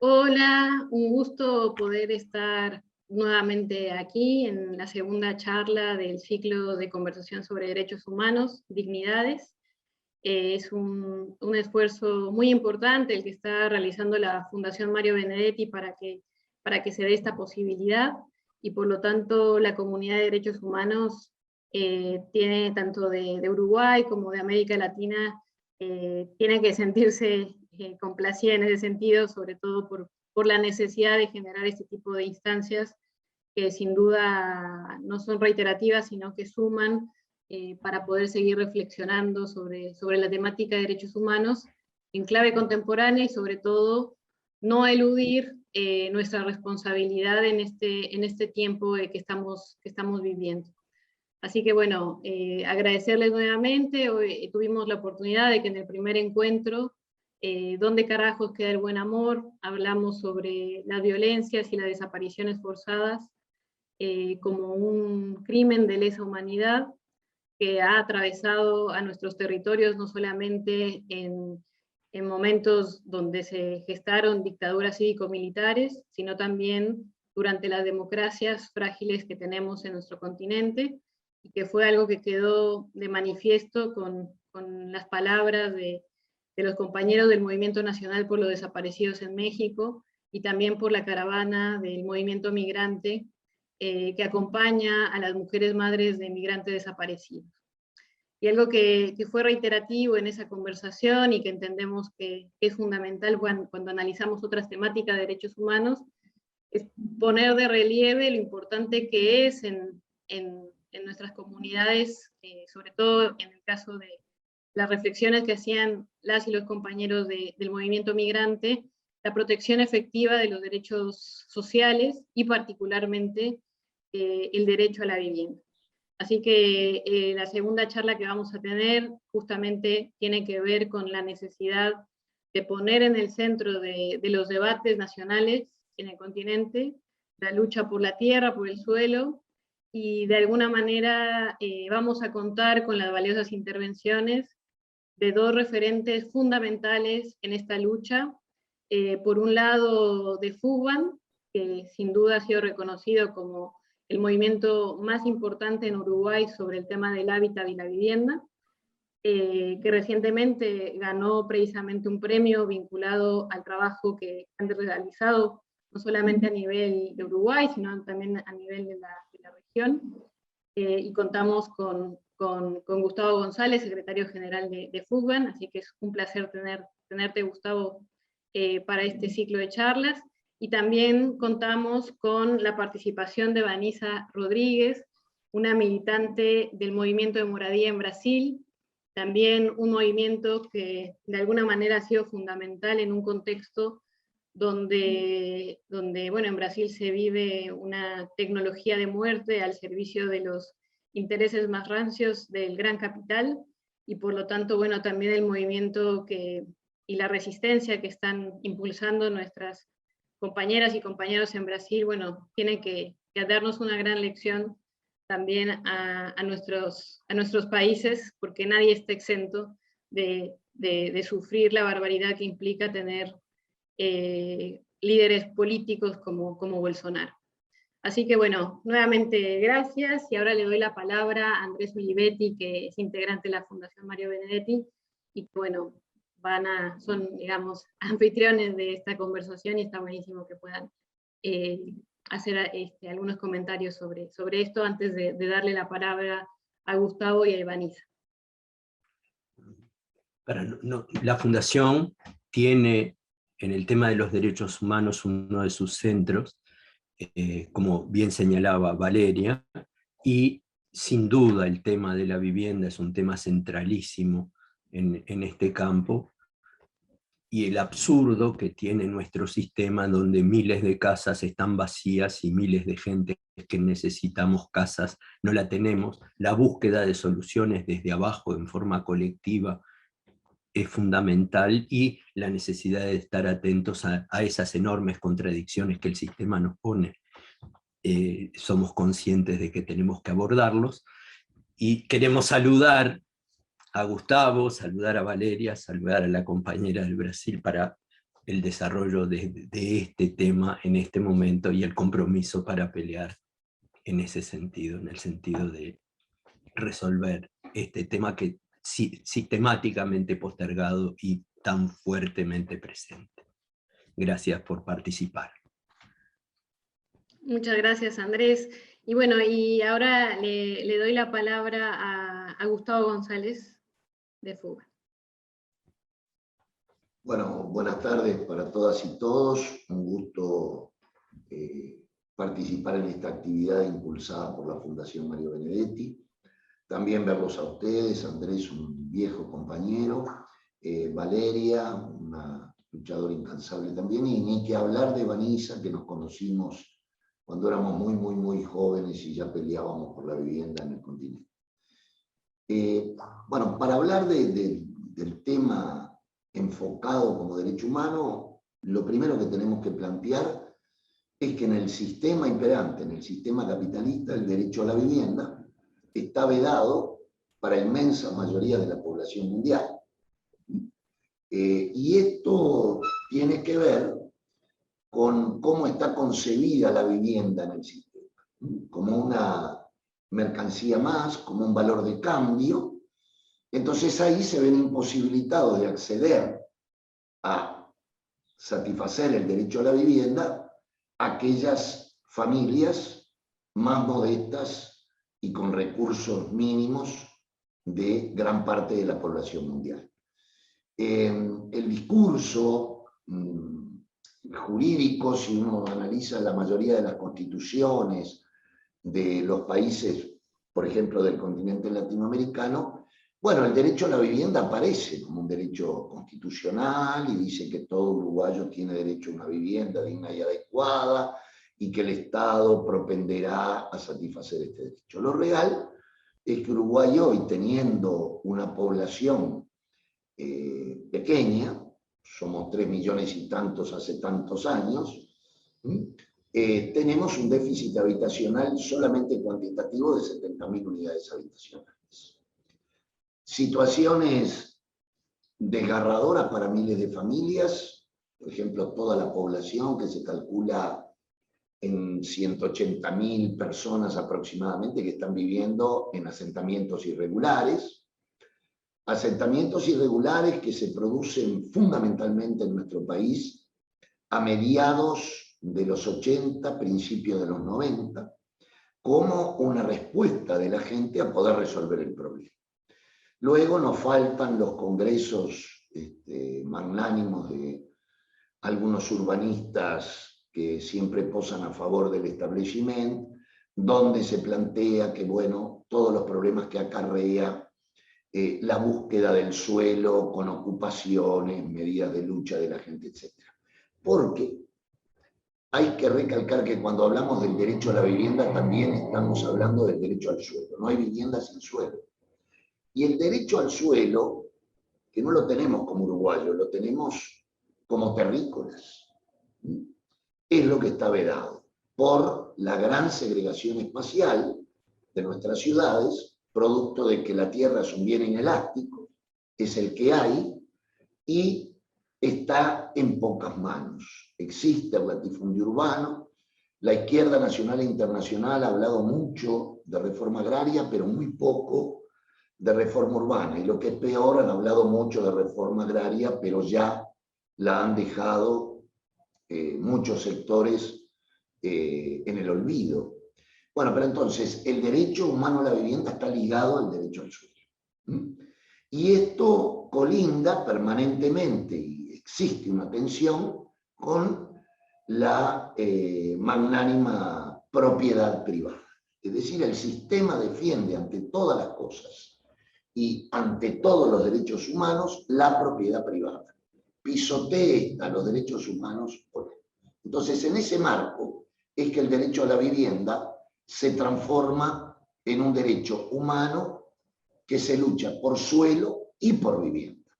Hola, un gusto poder estar nuevamente aquí en la segunda charla del ciclo de conversación sobre derechos humanos, dignidades. Es un esfuerzo muy importante el que está realizando la Fundación Mario Benedetti para que se dé esta posibilidad, y por lo tanto la comunidad de derechos humanos tiene tanto de Uruguay como de América Latina, tiene que sentirse complacida en ese sentido, sobre todo por la necesidad de generar este tipo de instancias que sin duda no son reiterativas, sino que suman para poder seguir reflexionando sobre la temática de derechos humanos en clave contemporánea, y sobre todo no eludir nuestra responsabilidad en este tiempo que estamos viviendo. Así que bueno, agradecerles nuevamente. Hoy tuvimos la oportunidad de que en el primer encuentro, ¿Dónde carajos queda el buen amor?, hablamos sobre las violencias y las desapariciones forzadas como un crimen de lesa humanidad que ha atravesado a nuestros territorios, no solamente en momentos donde se gestaron dictaduras cívico-militares, sino también durante las democracias frágiles que tenemos en nuestro continente, y que fue algo que quedó de manifiesto con las palabras de los compañeros del Movimiento Nacional por los Desaparecidos en México, y también por la caravana del movimiento migrante que acompaña a las mujeres madres de migrantes desaparecidos. Y algo que fue reiterativo en esa conversación y que entendemos que es fundamental cuando analizamos otras temáticas de derechos humanos, es poner de relieve lo importante que es en nuestras comunidades, sobre todo en el caso de las reflexiones que hacían las y los compañeros del movimiento migrante, la protección efectiva de los derechos sociales y particularmente el derecho a la vivienda. Así que la segunda charla que vamos a tener justamente tiene que ver con la necesidad de poner en el centro de los debates nacionales en el continente la lucha por la tierra, por el suelo, y de alguna manera vamos a contar con las valiosas intervenciones de dos referentes fundamentales en esta lucha. Por un lado, de FUBAN, que sin duda ha sido reconocido como el movimiento más importante en Uruguay sobre el tema del hábitat y la vivienda, que recientemente ganó precisamente un premio vinculado al trabajo que han realizado, no solamente a nivel de Uruguay, sino también a nivel de la región. Y contamos con Gustavo González, secretario general de FUBAN, así que es un placer tenerte, Gustavo, para este ciclo de charlas. Y también contamos con la participación de Vanessa Rodríguez, una militante del movimiento de Moradia en Brasil, también un movimiento que de alguna manera ha sido fundamental en un contexto donde bueno, en Brasil se vive una tecnología de muerte al servicio de los intereses más rancios del gran capital, y por lo tanto, bueno, también el movimiento y la resistencia que están impulsando nuestras compañeras y compañeros en Brasil, bueno, tiene que darnos una gran lección también a nuestros países, porque nadie está exento de sufrir la barbaridad que implica tener líderes políticos como Bolsonaro. Así que bueno, nuevamente gracias, y ahora le doy la palabra a Andrés Olivetti, que es integrante de la Fundación Mario Benedetti, y bueno, son, digamos, anfitriones de esta conversación, y está buenísimo que puedan hacer algunos comentarios sobre esto antes de darle la palabra a Gustavo y a Ivaniza. La Fundación tiene en el tema de los derechos humanos uno de sus centros, como bien señalaba Valeria, y sin duda el tema de la vivienda es un tema centralísimo en este campo, y el absurdo que tiene nuestro sistema, donde miles de casas están vacías y miles de gente que necesitamos casas no la tenemos. La búsqueda de soluciones desde abajo en forma colectiva es fundamental, y la necesidad de estar atentos a esas enormes contradicciones que el sistema nos pone. Somos conscientes de que tenemos que abordarlos, y queremos saludar a Gustavo, saludar a Valeria, saludar a la compañera del Brasil para el desarrollo de este tema en este momento y el compromiso para pelear en ese sentido, en el sentido de resolver este tema que sistemáticamente postergado y tan fuertemente presente. Gracias por participar. Muchas gracias, Andrés. Y bueno, y ahora le doy la palabra a Gustavo González, de FUBA. Bueno, buenas tardes para todas y todos. Un gusto participar en esta actividad impulsada por la Fundación Mario Benedetti. También verlos a ustedes, Andrés, un viejo compañero, Valeria, una luchadora incansable también, y ni que hablar de Vanessa, que nos conocimos cuando éramos muy jóvenes y ya peleábamos por la vivienda en el continente. Bueno, para hablar del tema enfocado como derecho humano, lo primero que tenemos que plantear es que en el sistema imperante, en el sistema capitalista, el derecho a la vivienda está vedado para la inmensa mayoría de la población mundial. Y esto tiene que ver con cómo está concebida la vivienda en el sistema, como una mercancía más, como un valor de cambio. Entonces ahí se ven imposibilitados de acceder a satisfacer el derecho a la vivienda aquellas familias más modestas y con recursos mínimos de gran parte de la población mundial. El discurso jurídico, si uno analiza la mayoría de las constituciones de los países, por ejemplo, del continente latinoamericano, bueno, el derecho a la vivienda aparece como un derecho constitucional y dice que todo uruguayo tiene derecho a una vivienda digna y adecuada y que el Estado propenderá a satisfacer este derecho. Lo real es que Uruguay hoy, teniendo una población pequeña, somos 3 millones y tantos hace tantos años, tenemos un déficit habitacional solamente cuantitativo de 70.000 unidades habitacionales. Situaciones desgarradoras para miles de familias, por ejemplo, toda la población que se calcula en 180.000 personas aproximadamente que están viviendo en asentamientos irregulares que se producen fundamentalmente en nuestro país a mediados de los 80, principios de los 90, como una respuesta de la gente a poder resolver el problema. Luego nos faltan los congresos magnánimos de algunos urbanistas que siempre posan a favor del establishment, donde se plantea que, bueno, todos los problemas que acarrea la búsqueda del suelo con ocupaciones, medidas de lucha de la gente, etc. Porque hay que recalcar que cuando hablamos del derecho a la vivienda también estamos hablando del derecho al suelo. No hay vivienda sin suelo. Y el derecho al suelo, que no lo tenemos como uruguayos, lo tenemos como terrícolas, es lo que está vedado por la gran segregación espacial de nuestras ciudades, producto de que la tierra es un bien inelástico, es el que hay, y está en pocas manos. Existe el latifundio urbano, la izquierda nacional e internacional ha hablado mucho de reforma agraria, pero muy poco de reforma urbana, y lo que es peor, han hablado mucho de reforma agraria, pero ya la han dejado muchos sectores en el olvido. Bueno, pero entonces, el derecho humano a la vivienda está ligado al derecho al suelo. Y esto colinda permanentemente, y existe una tensión con la magnánima propiedad privada. Es decir, el sistema defiende ante todas las cosas y ante todos los derechos humanos la propiedad privada. Pisotea los derechos humanos. Entonces, en ese marco es que el derecho a la vivienda se transforma en un derecho humano que se lucha por suelo y por vivienda.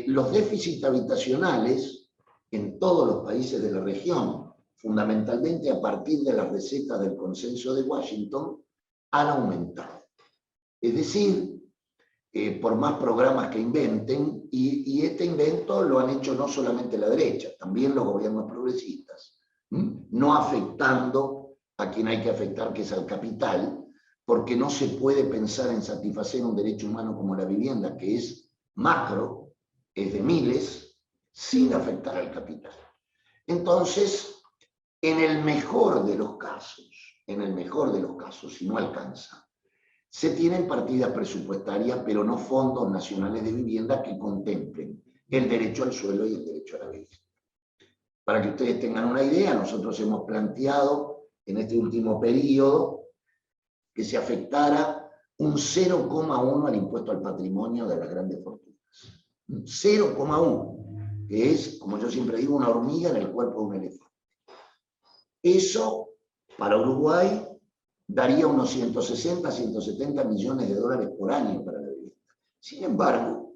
Los déficits habitacionales en todos los países de la región, fundamentalmente a partir de las recetas del Consenso de Washington, han aumentado. Es decir, por más programas que inventen, y este invento lo han hecho no solamente la derecha, también los gobiernos progresistas, no afectando a quien hay que afectar, que es al capital, porque no se puede pensar en satisfacer un derecho humano como la vivienda, que es macro, es de miles, sin afectar al capital. Entonces, en el mejor de los casos, si no alcanza, se tienen partidas presupuestarias, pero no fondos nacionales de vivienda que contemplen el derecho al suelo y el derecho a la vivienda. Para que ustedes tengan una idea, nosotros hemos planteado en este último periodo que se afectara un 0,1 al impuesto al patrimonio de las grandes fortunas. 0,1, que es, como yo siempre digo, una hormiga en el cuerpo de un elefante. Eso, para Uruguay, daría unos 160, 170 millones de dólares por año para la vivienda. Sin embargo,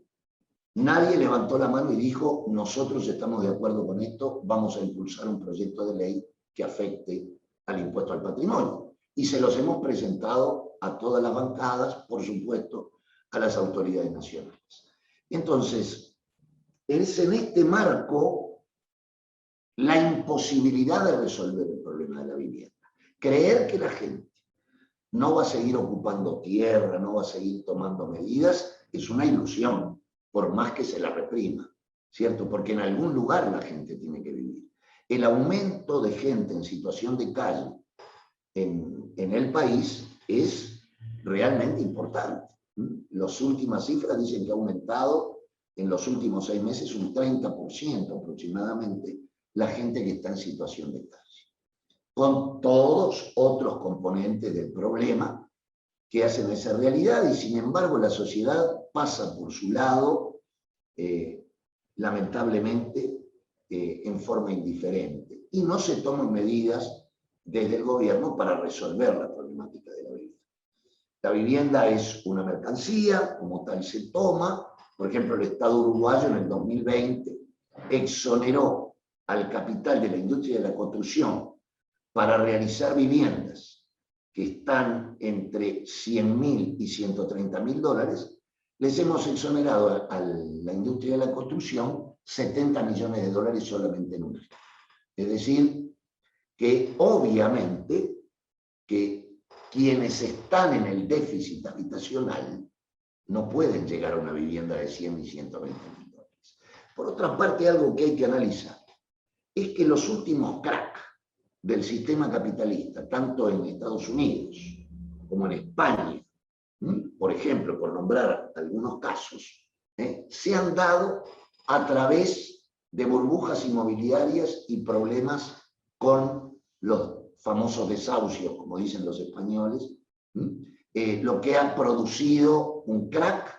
nadie levantó la mano y dijo, nosotros estamos de acuerdo con esto, vamos a impulsar un proyecto de ley que afecte al impuesto al patrimonio. Y se los hemos presentado a todas las bancadas, por supuesto, a las autoridades nacionales. Entonces, es en este marco la imposibilidad de resolver el problema de la vivienda. Creer que la gente no va a seguir ocupando tierra, no va a seguir tomando medidas, es una ilusión, por más que se la reprima, ¿cierto? Porque en algún lugar la gente tiene que vivir. El aumento de gente en situación de calle en el país es realmente importante. Las últimas cifras dicen que ha aumentado en los últimos 6 meses un 30% aproximadamente la gente que está en situación de calle, con todos otros componentes del problema que hacen esa realidad, y sin embargo la sociedad pasa por su lado, lamentablemente, en forma indiferente, y no se toman medidas desde el gobierno para resolver la problemática de la vivienda. La vivienda es una mercancía, como tal se toma. Por ejemplo, el Estado uruguayo en el 2020 exoneró al capital de la industria de la construcción para realizar viviendas que están entre 100.000 y 130.000 dólares, les hemos exonerado a la industria de la construcción 70 millones de dólares solamente en un año. Es decir, que obviamente que quienes están en el déficit habitacional no pueden llegar a una vivienda de 100 y 120.000 dólares. Por otra parte, algo que hay que analizar es que los últimos cracks del sistema capitalista, tanto en Estados Unidos como en España, por ejemplo, por nombrar algunos casos, se han dado a través de burbujas inmobiliarias y problemas con los famosos desahucios, como dicen los españoles, lo que ha producido un crack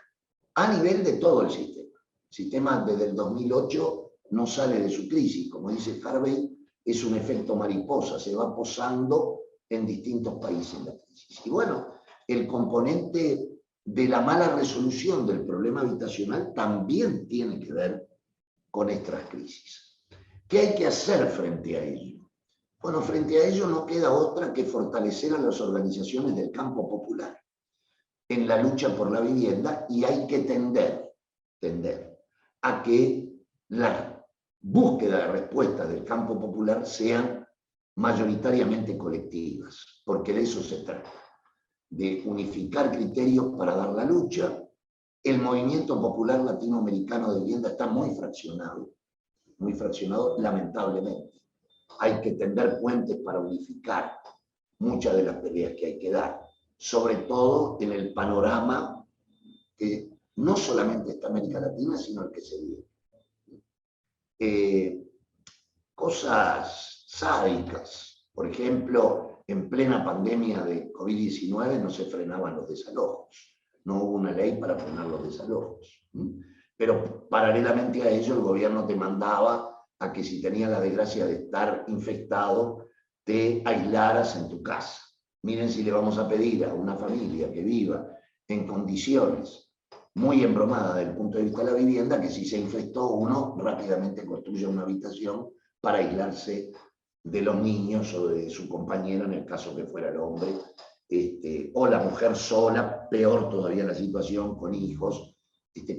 a nivel de todo el sistema. El sistema desde el 2008 no sale de su crisis, como dice Harvey, es un efecto mariposa, se va posando en distintos países la crisis. Y bueno, el componente de la mala resolución del problema habitacional también tiene que ver con estas crisis. ¿Qué hay que hacer frente a ello? Bueno, frente a ello no queda otra que fortalecer a las organizaciones del campo popular en la lucha por la vivienda, y hay que tender a que la búsqueda de respuestas del campo popular sean mayoritariamente colectivas, porque de eso se trata, de unificar criterios para dar la lucha. El movimiento popular latinoamericano de vivienda está muy fraccionado lamentablemente. Hay que tender puentes para unificar muchas de las peleas que hay que dar, sobre todo en el panorama que no solamente está América Latina, sino el que se vive. Cosas sádicas, por ejemplo, en plena pandemia de COVID-19 no se frenaban los desalojos, no hubo una ley para frenar los desalojos, pero paralelamente a ello el gobierno te mandaba a que si tenías la desgracia de estar infectado, te aislaras en tu casa. Miren si le vamos a pedir a una familia que viva en condiciones muy embromada desde el punto de vista de la vivienda, que si se infectó uno rápidamente construya una habitación para aislarse de los niños o de su compañero, en el caso que fuera el hombre, o la mujer sola, peor todavía la situación con hijos,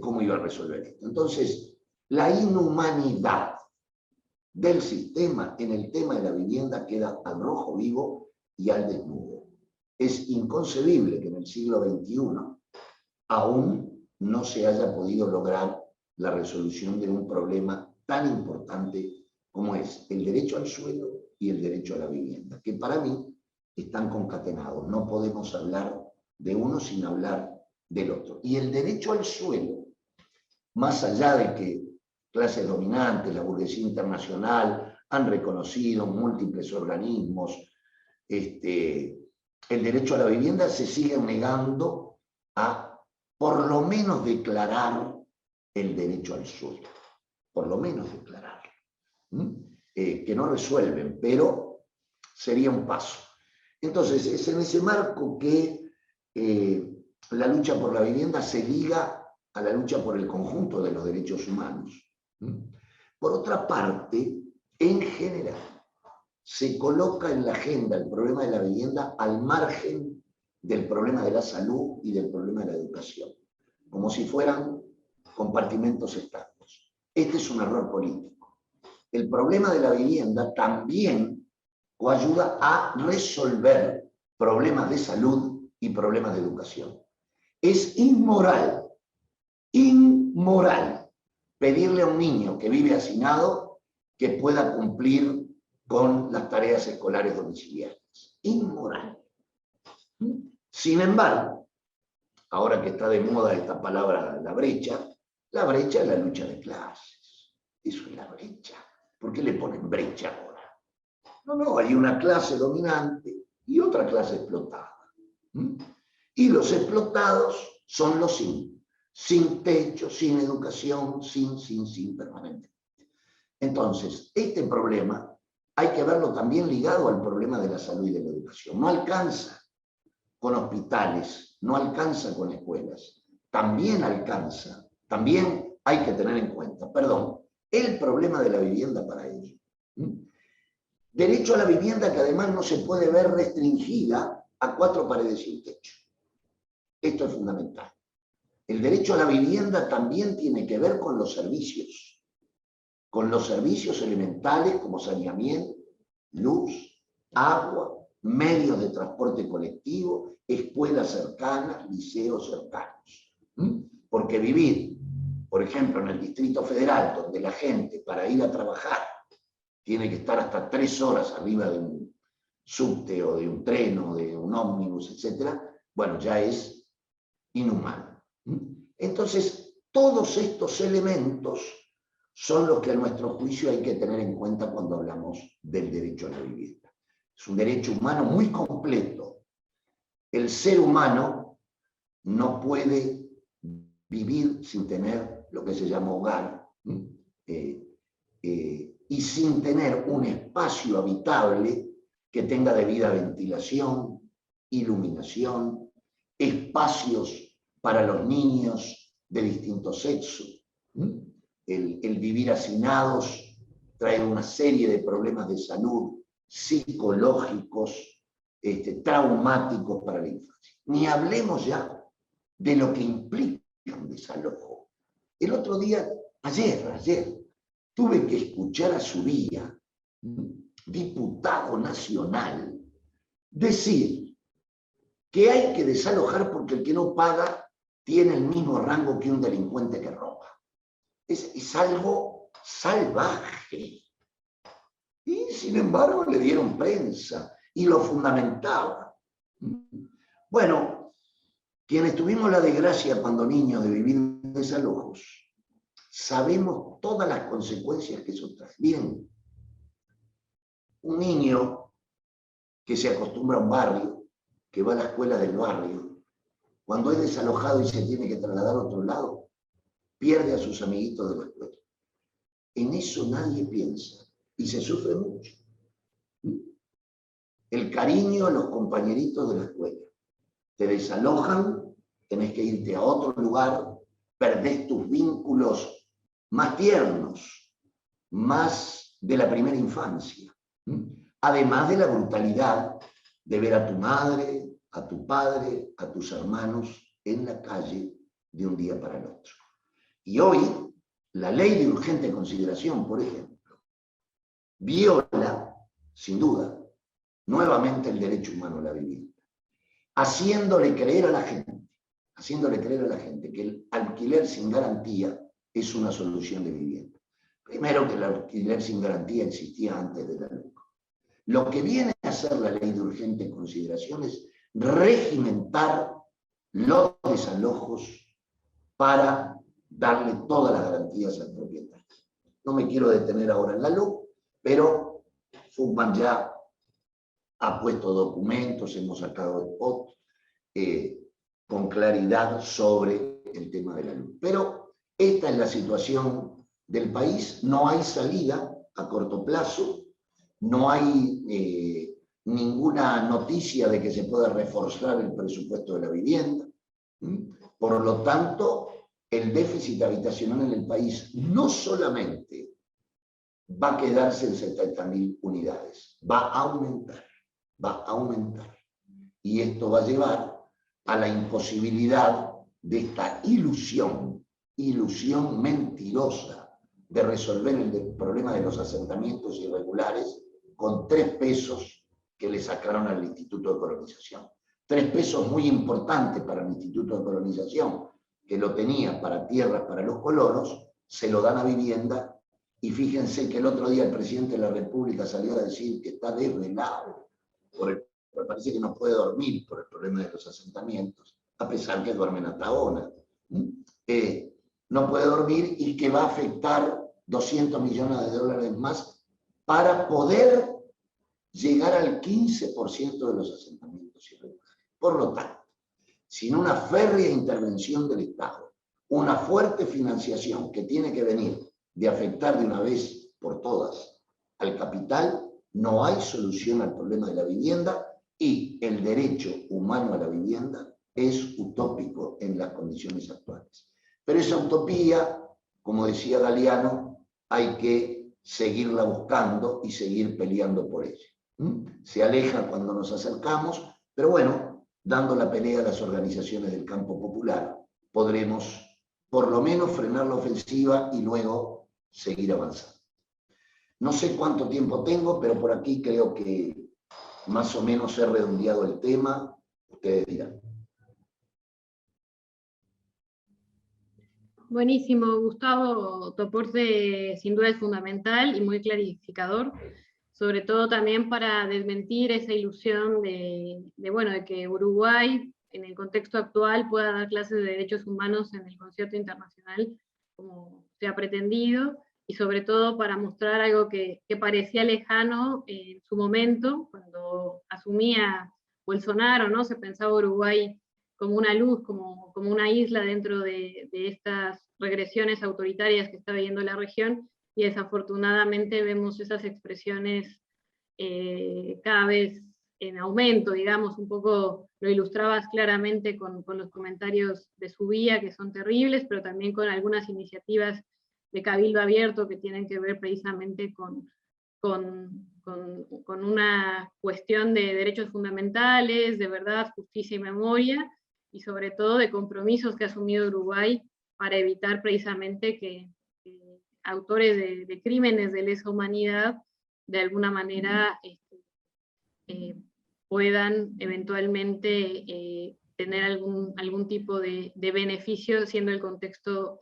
¿cómo iba a resolver esto? Entonces, la inhumanidad del sistema en el tema de la vivienda queda al rojo vivo y al desnudo. Es inconcebible que en el siglo XXI aún no se haya podido lograr la resolución de un problema tan importante como es el derecho al suelo y el derecho a la vivienda, que para mí están concatenados. No podemos hablar de uno sin hablar del otro. Y el derecho al suelo, más allá de que clases dominantes, la burguesía internacional, han reconocido múltiples organismos, el derecho a la vivienda, se sigue negando a por lo menos declarar el derecho al suelo. Por lo menos declararlo. Que no resuelven, pero sería un paso. Entonces, es en ese marco que la lucha por la vivienda se liga a la lucha por el conjunto de los derechos humanos. Por otra parte, en general, se coloca en la agenda el problema de la vivienda al margen del problema de la salud y del problema de la educación, como si fueran compartimentos estancos. Este es un error político. El problema de la vivienda también coayuda a resolver problemas de salud y problemas de educación. Es inmoral pedirle a un niño que vive hacinado que pueda cumplir con las tareas escolares domiciliarias. Inmoral. Sin embargo, ahora que está de moda esta palabra, la brecha es la lucha de clases. Eso es la brecha. ¿Por qué le ponen brecha ahora? No, hay una clase dominante y otra clase explotada. Y los explotados son los sin techo, sin educación, sin permanente. Entonces, este problema hay que verlo también ligado al problema de la salud y de la educación. No alcanza con hospitales, no alcanza con escuelas. También hay que tener en cuenta, el problema de la vivienda para ello. Derecho a la vivienda que además no se puede ver restringida a 4 paredes y un techo. Esto es fundamental. El derecho a la vivienda también tiene que ver con los servicios elementales como saneamiento, luz, agua, medios de transporte colectivo, escuelas cercanas, liceos cercanos. Porque vivir, por ejemplo, en el Distrito Federal, donde la gente para ir a trabajar tiene que estar hasta 3 horas arriba de un subte o de un tren o de un ómnibus, etc., bueno, ya es inhumano. Entonces, todos estos elementos son los que a nuestro juicio hay que tener en cuenta cuando hablamos del derecho a la vivienda. Es un derecho humano muy completo. El ser humano no puede vivir sin tener lo que se llama hogar y sin tener un espacio habitable que tenga debida ventilación, iluminación, espacios para los niños de distinto sexo. El vivir hacinados trae una serie de problemas de salud psicológicos, traumáticos para la infancia. Ni hablemos ya de lo que implica un desalojo. El otro día, ayer, tuve que escuchar a Zubia, diputado nacional, decir que hay que desalojar porque el que no paga tiene el mismo rango que un delincuente que roba. Es algo salvaje. Y sin embargo le dieron prensa y lo fundamentaba. Bueno, quienes tuvimos la desgracia cuando niños de vivir desalojos, sabemos todas las consecuencias que eso trae. Bien, un niño que se acostumbra a un barrio, que va a la escuela del barrio, cuando es desalojado y se tiene que trasladar a otro lado, pierde a sus amiguitos de la escuela. En eso nadie piensa y se sufre mucho. El cariño a los compañeritos de la escuela. Te desalojan, tenés que irte a otro lugar, perdés tus vínculos más tiernos, más de la primera infancia. Además de la brutalidad de ver a tu madre, a tu padre, a tus hermanos en la calle de un día para el otro. Y hoy, la ley de urgente consideración, por ejemplo, viola, sin duda, nuevamente el derecho humano a la vivienda, haciéndole creer a la gente que el alquiler sin garantía es una solución de vivienda. Primero, que el alquiler sin garantía existía antes de la ley. Lo que viene a hacer la ley de urgente consideración es regimentar los desalojos para darle todas las garantías al propietario. No me quiero detener ahora en la luz, pero Fugman ya ha puesto documentos, hemos sacado spot con claridad sobre el tema de la luz. Pero esta es la situación del país, no hay salida a corto plazo, no hay ninguna noticia de que se pueda reforzar el presupuesto de la vivienda. Por lo tanto, el déficit habitacional en el país no solamente va a quedarse en 70.000 unidades, va a aumentar. Y esto va a llevar a la imposibilidad de esta ilusión mentirosa de resolver el problema de los asentamientos irregulares con 3 pesos que le sacaron al Instituto de Colonización. 3 pesos muy importantes para el Instituto de Colonización, que lo tenía para tierras para los colonos, se lo dan a vivienda, y fíjense que el otro día el presidente de la República salió a decir que está desvelado, parece que no puede dormir por el problema de los asentamientos, a pesar que duermen hasta ahora. No puede dormir y que va a afectar 200 millones de dólares más para poder llegar al 15% de los asentamientos irregulares. Por lo tanto, sin una férrea intervención del Estado, una fuerte financiación que tiene que venir de afectar de una vez por todas al capital, no hay solución al problema de la vivienda, y el derecho humano a la vivienda es utópico en las condiciones actuales. Pero esa utopía, como decía Galeano, hay que seguirla buscando y seguir peleando por ella. Se aleja cuando nos acercamos, pero bueno, dando la pelea a las organizaciones del campo popular, podremos por lo menos frenar la ofensiva y luego seguir avanzando. No sé cuánto tiempo tengo, pero por aquí creo que más o menos he redondeado el tema. Ustedes dirán. Buenísimo, Gustavo, tu aporte sin duda es fundamental y muy clarificador, sobre todo también para desmentir esa ilusión de que Uruguay, en el contexto actual, pueda dar clases de derechos humanos en el concierto internacional como se ha pretendido, y sobre todo para mostrar algo que parecía lejano en su momento, cuando asumía Bolsonaro, ¿no? Se pensaba Uruguay como una luz, como una isla dentro de estas regresiones autoritarias que está viviendo la región, y desafortunadamente vemos esas expresiones cada vez en aumento, digamos. Un poco lo ilustrabas claramente con los comentarios de Subía, que son terribles, pero también con algunas iniciativas de Cabildo Abierto que tienen que ver precisamente con una cuestión de derechos fundamentales, de verdad, justicia y memoria, y sobre todo de compromisos que ha asumido Uruguay para evitar precisamente que autores de crímenes de lesa humanidad de alguna manera puedan eventualmente tener algún tipo de beneficio, siendo el contexto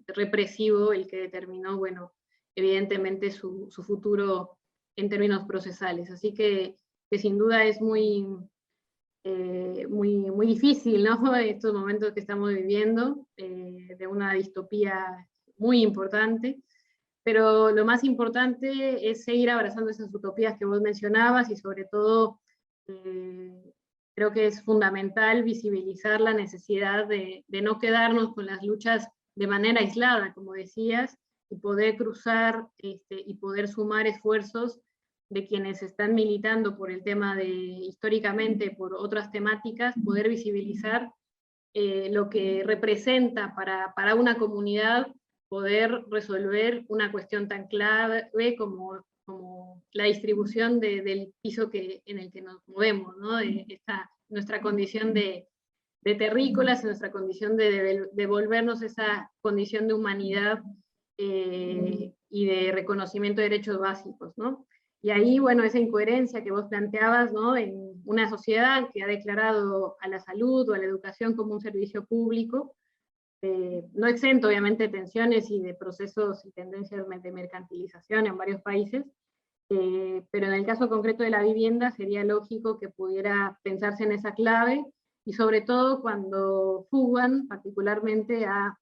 represivo el que determinó, bueno, evidentemente su futuro en términos procesales. Así que sin duda es muy difícil, ¿no? Estos momentos que estamos viviendo, de una distopía muy importante, pero lo más importante es seguir abrazando esas utopías que vos mencionabas, y sobre todo creo que es fundamental visibilizar la necesidad de no quedarnos con las luchas de manera aislada, como decías, y poder cruzar y poder sumar esfuerzos de quienes están militando por el tema históricamente, por otras temáticas, poder visibilizar lo que representa para una comunidad poder resolver una cuestión tan clave como la distribución del piso en el que nos movemos, ¿no? Nuestra condición de terrícolas, nuestra condición de devolvernos esa condición de humanidad y de reconocimiento de derechos básicos, ¿no? Y ahí, bueno, esa incoherencia que vos planteabas, ¿no? En una sociedad que ha declarado a la salud o a la educación como un servicio público, no exento obviamente de tensiones y de procesos y tendencias de mercantilización en varios países, pero en el caso concreto de la vivienda sería lógico que pudiera pensarse en esa clave, y sobre todo cuando FUGAN particularmente ha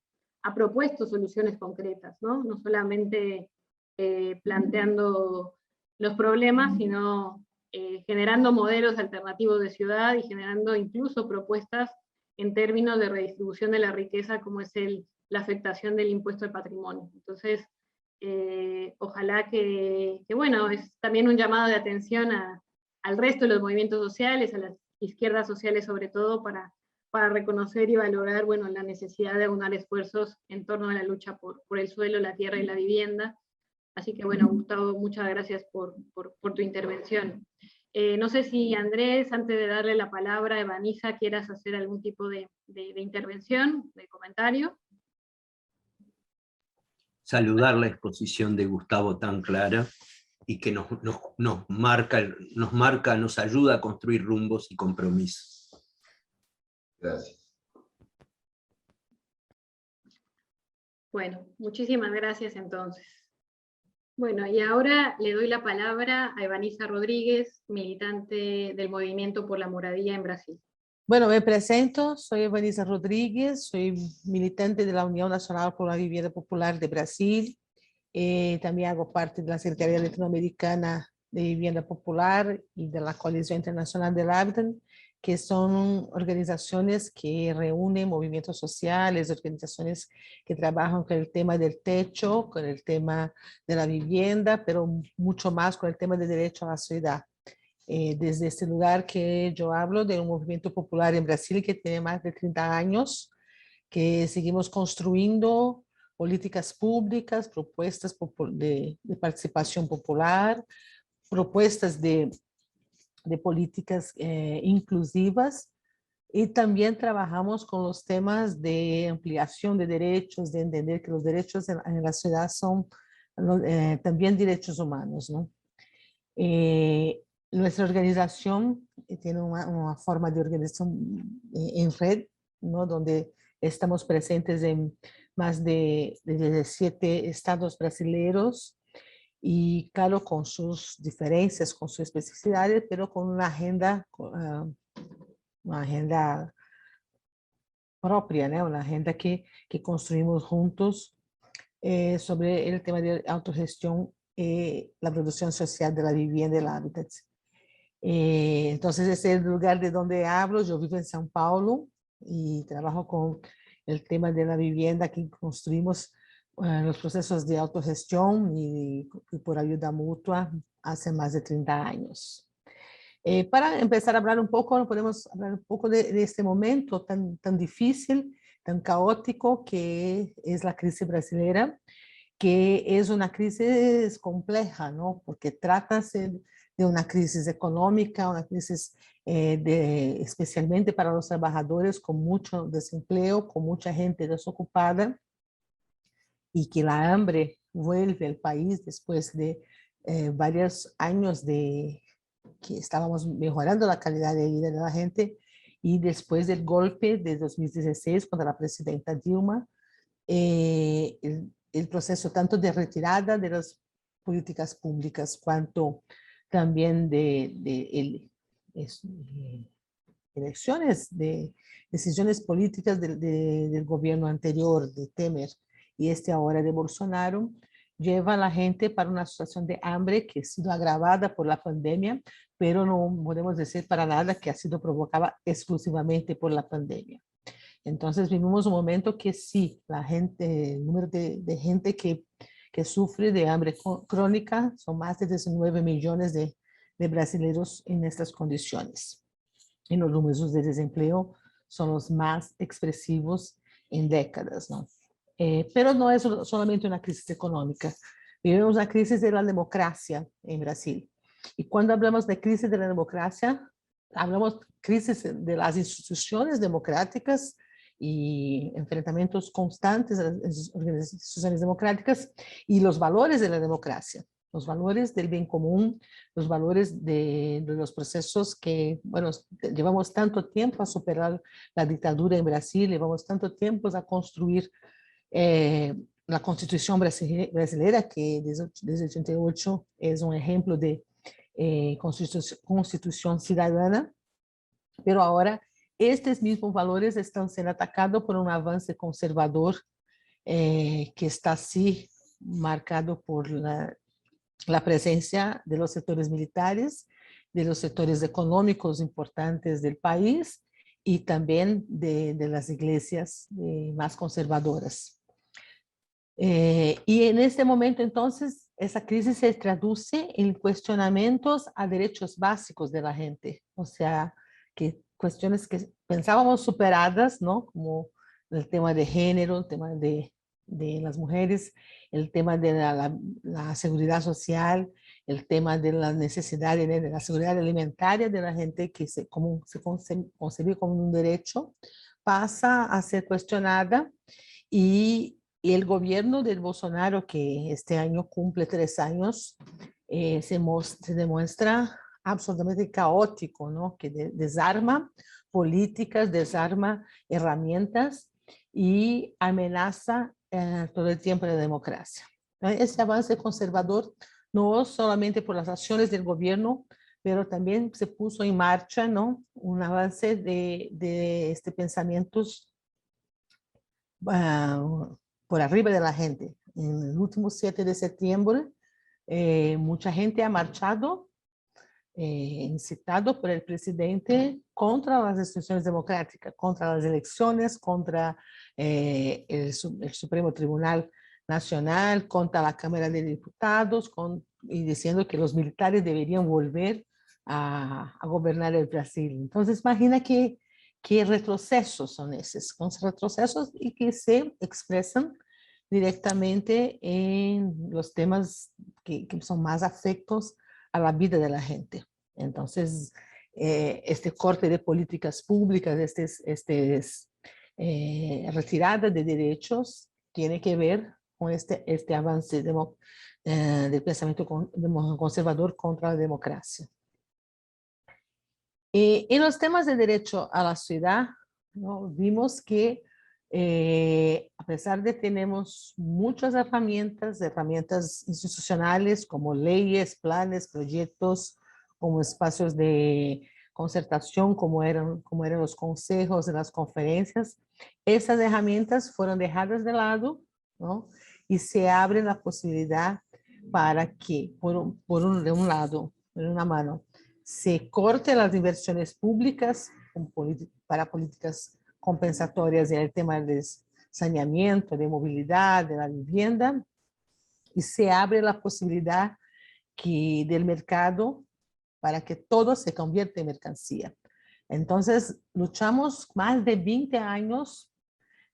propuesto soluciones concretas, ¿no? No solamente planteando los problemas, sino generando modelos alternativos de ciudad y generando incluso propuestas en términos de redistribución de la riqueza, como es la afectación del impuesto al patrimonio. Entonces, ojalá bueno, es también un llamado de atención al resto de los movimientos sociales, a las izquierdas sociales sobre todo, para reconocer y valorar, bueno, la necesidad de aunar esfuerzos en torno a la lucha por el suelo, la tierra y la vivienda. Así que bueno, Gustavo, muchas gracias por tu intervención. No sé si Andrés, antes de darle la palabra a Evanisa, quieras hacer algún tipo de intervención, de comentario. Saludar la exposición de Gustavo tan clara y que nos marca, nos ayuda a construir rumbos y compromisos. Gracias. Bueno, muchísimas gracias entonces. Bueno, y ahora le doy la palabra a Evanisa Rodríguez, militante del Movimiento por la Moradía en Brasil. Bueno, me presento, soy Evanisa Rodríguez, soy militante de la Unión Nacional por la Vivienda Popular de Brasil. También hago parte de la Secretaría Latinoamericana de Vivienda Popular y de la Coalición Internacional del Hábitat, que son organizaciones que reúnen movimientos sociales, organizaciones que trabajan con el tema del techo, con el tema de la vivienda, pero mucho más con el tema del derecho a la ciudad. Desde este lugar que yo hablo de un movimiento popular en Brasil que tiene más de 30 años, que seguimos construyendo políticas públicas, propuestas de participación popular, propuestas de políticas inclusivas, y también trabajamos con los temas de ampliación de derechos, de entender que los derechos en la ciudad son también derechos humanos, ¿no? Nuestra organización tiene una forma de organización en red, ¿no? Donde estamos presentes en más de 17 estados brasileños, y claro, con sus diferencias, con sus especificidades, pero con una agenda propia, ¿no? Una agenda que construimos juntos sobre el tema de autogestión y la producción social de la vivienda y el hábitat. Entonces, ese es el lugar de donde hablo. Yo vivo en São Paulo y trabajo con el tema de la vivienda, que construimos los procesos de autogestión y por ayuda mutua hace más de 30 años. Para empezar a hablar un poco, podemos hablar un poco de este momento tan difícil, tan caótico que es la crisis brasileña, que es una crisis compleja, ¿no? Porque trátase de una crisis económica, una crisis especialmente para los trabajadores con mucho desempleo, con mucha gente desocupada, y que la hambre vuelve al país después de varios años de que estábamos mejorando la calidad de vida de la gente, y después del golpe de 2016 contra la presidenta Dilma, el proceso tanto de retirada de las políticas públicas cuanto también de elecciones, de decisiones políticas del gobierno anterior, de Temer, y ahora de Bolsonaro, lleva a la gente para una situación de hambre que ha sido agravada por la pandemia, pero no podemos decir para nada que ha sido provocada exclusivamente por la pandemia. Entonces vivimos un momento que sí, el número de gente que sufre de hambre crónica son más de 19 millones de brasileños en estas condiciones. Y los números de desempleo son los más expresivos en décadas, ¿no? Pero no es solamente una crisis económica. Vivimos una crisis de la democracia en Brasil. Y cuando hablamos de crisis de la democracia, hablamos de crisis de las instituciones democráticas y enfrentamientos constantes de las instituciones democráticas y los valores de la democracia, los valores del bien común, los valores de los procesos que, bueno, llevamos tanto tiempo a superar la dictadura en Brasil, llevamos tanto tiempo a construir la Constitución brasileira, que desde 88 es un ejemplo de constitución ciudadana, pero ahora estos mismos valores están siendo atacados por un avance conservador que está así marcado por la presencia de los sectores militares, de los sectores económicos importantes del país y también de las iglesias más conservadoras. Y en este momento, entonces, esa crisis se traduce en cuestionamientos a derechos básicos de la gente, o sea, que cuestiones que pensábamos superadas, ¿no? Como el tema de género, el tema de las mujeres, el tema de la seguridad social, el tema de la necesidad de la seguridad alimentaria de la gente que se concibe como un derecho, pasa a ser cuestionada y el gobierno del Bolsonaro, que este año cumple 3 años, se demuestra absolutamente caótico, ¿no? Que desarma políticas, desarma herramientas y amenaza todo el tiempo la democracia. Ese avance conservador no solamente por las acciones del gobierno, pero también se puso en marcha, ¿no? Un avance de este pensamientos por arriba de la gente. En el último 7 de septiembre, mucha gente ha marchado, incitado por el presidente contra las instituciones democráticas, contra las elecciones, contra el Supremo Tribunal Nacional, contra la Cámara de Diputados, y diciendo que los militares deberían volver a gobernar el Brasil. Entonces, imagina qué retrocesos son esos, retrocesos y que se expresan directamente en los temas que son más afectos a la vida de la gente. Entonces, este corte de políticas públicas, retirada de derechos, tiene que ver con este avance del pensamiento conservador contra la democracia. En los temas de derecho a la ciudad, ¿no? Vimos que a pesar de que tenemos muchas herramientas institucionales como leyes, planes, proyectos, como espacios de concertación, como eran los consejos, las conferencias, esas herramientas fueron dejadas de lado, ¿no? Y se abre la posibilidad para que, de una mano, se corte las inversiones públicas para políticas compensatorias en el tema del saneamiento, de movilidad, de la vivienda, y se abre la posibilidad del mercado para que todo se convierta en mercancía. Entonces, luchamos más de 20 años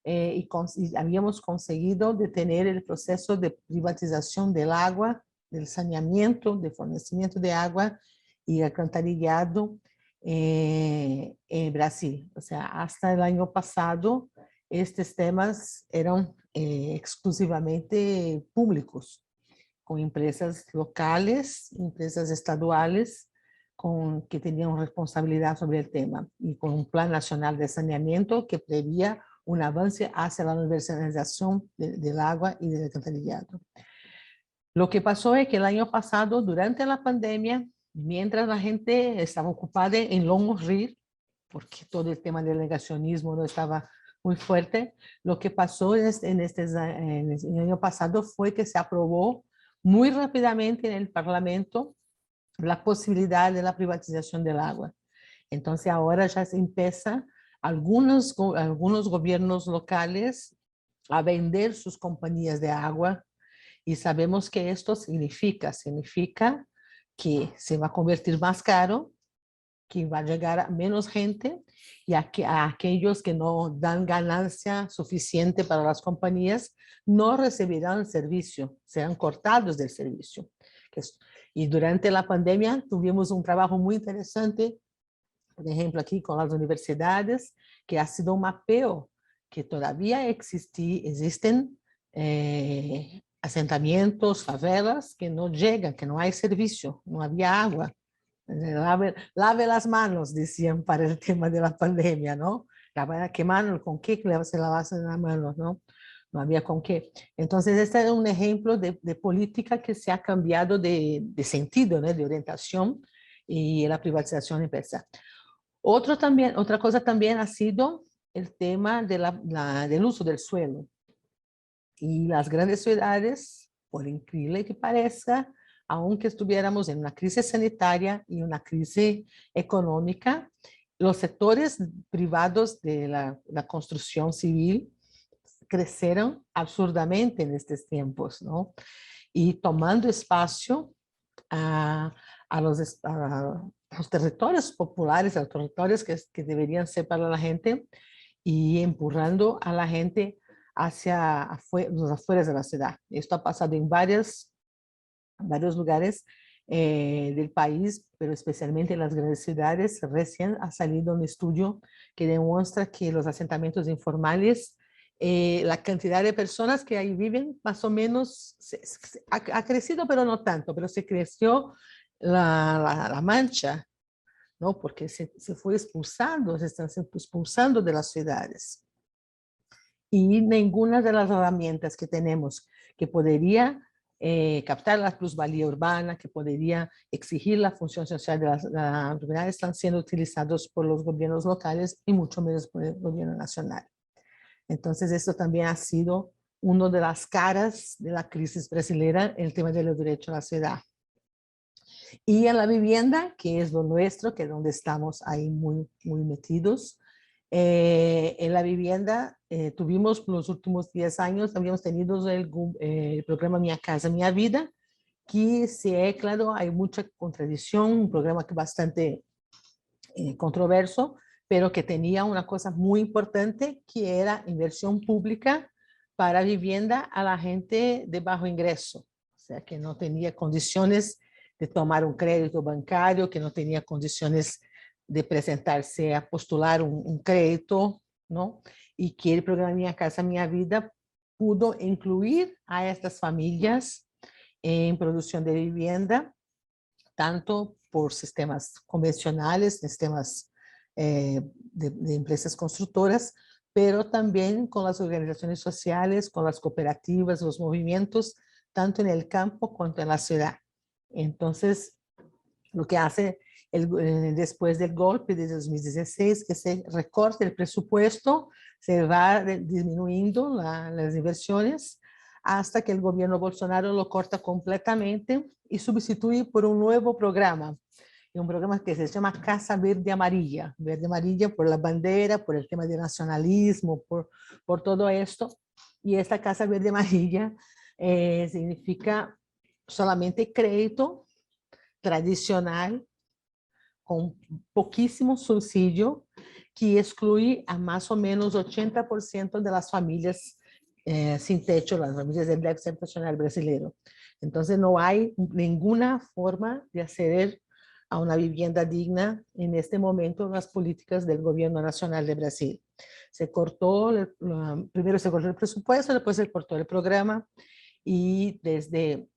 y habíamos conseguido detener el proceso de privatización del agua, del saneamiento, de fornecimiento de agua y alcantarillado en Brasil. O sea, hasta el año pasado, estos temas eran exclusivamente públicos, con empresas locales, empresas estaduales, que tenían responsabilidad sobre el tema, y con un plan nacional de saneamiento que prevía un avance hacia la universalización del agua y del alcantarillado. Lo que pasó es que el año pasado, durante la pandemia, mientras la gente estaba ocupada en no morir, porque todo el tema del negacionismo no estaba muy fuerte, lo que pasó en el año pasado fue que se aprobó muy rápidamente en el Parlamento la posibilidad de la privatización del agua. Entonces ahora ya se empieza algunos gobiernos locales a vender sus compañías de agua, y sabemos que esto significa que se va a convertir más caro que va a llegar a menos gente y a aquellos que no dan ganancia suficiente para las compañías no recibirán servicio, serán cortados del servicio. Y durante la pandemia tuvimos un trabajo muy interesante, por ejemplo, aquí con las universidades, que ha sido un mapeo que todavía existen asentamientos, favelas que no llegan, que no hay servicio, no había agua. Lave las manos, decían para el tema de la pandemia, ¿no? ¿Qué mano? ¿Con qué se lavasen las manos, no? No había con qué. Entonces, este es un ejemplo de política que se ha cambiado de sentido, ¿no? De orientación y la privatización empieza. Otra cosa también ha sido el tema de del uso del suelo. Y las grandes ciudades, por increíble que parezca, aunque estuviéramos en una crisis sanitaria y una crisis económica, los sectores privados de la construcción civil crecieron absurdamente en estos tiempos, ¿no? Y tomando espacio a los territorios populares, a los territorios que deberían ser para la gente y empujando a la gente hacia los afueras de la ciudad. Esto ha pasado en varios lugares del país, pero especialmente en las grandes ciudades. Recién ha salido un estudio que demuestra que los asentamientos informales, la cantidad de personas que ahí viven, más o menos, ha crecido, pero no tanto, pero se creció la mancha, ¿no? Porque se fue expulsando, se están expulsando de las ciudades. Y ninguna de las herramientas que tenemos que podría captar la plusvalía urbana, que podría exigir la función social de la urbanidad, están siendo utilizados por los gobiernos locales y mucho menos por el gobierno nacional. Entonces, esto también ha sido una de las caras de la crisis brasileña, el tema de los derechos a la ciudad. Y en la vivienda, que es lo nuestro, que es donde estamos ahí muy metidos. En la vivienda tuvimos los últimos 10 años, habíamos tenido el programa Mi Casa, Mi Vida, que claro, hay mucha contradicción, un programa que bastante controverso, pero que tenía una cosa muy importante, que era inversión pública para vivienda a la gente de bajo ingreso, o sea, que no tenía condiciones de tomar un crédito bancario, que no tenía condiciones de presentarse a postular un crédito, ¿no? Y que el programa Mi Casa, Mi Vida pudo incluir a estas familias en producción de vivienda, tanto por sistemas convencionales, sistemas de empresas constructoras, pero también con las organizaciones sociales, con las cooperativas, los movimientos, tanto en el campo cuanto en la ciudad. Entonces, lo que hace después del golpe de 2016, que se recorta el presupuesto, se va disminuyendo las inversiones hasta que el gobierno Bolsonaro lo corta completamente y sustituye por un nuevo programa. Un programa que se llama Casa Verde Amarilla. Verde Amarilla por la bandera, por el tema del nacionalismo, por todo esto. Y esta Casa Verde Amarilla significa solamente crédito tradicional, con poquísimo subsidio, que excluye a más o menos 80% de las familias sin techo, las familias del déficit habitacional brasileño. Entonces no hay ninguna forma de acceder a una vivienda digna en este momento en las políticas del gobierno nacional de Brasil. Se cortó, primero se cortó el presupuesto, después se cortó el programa, y desde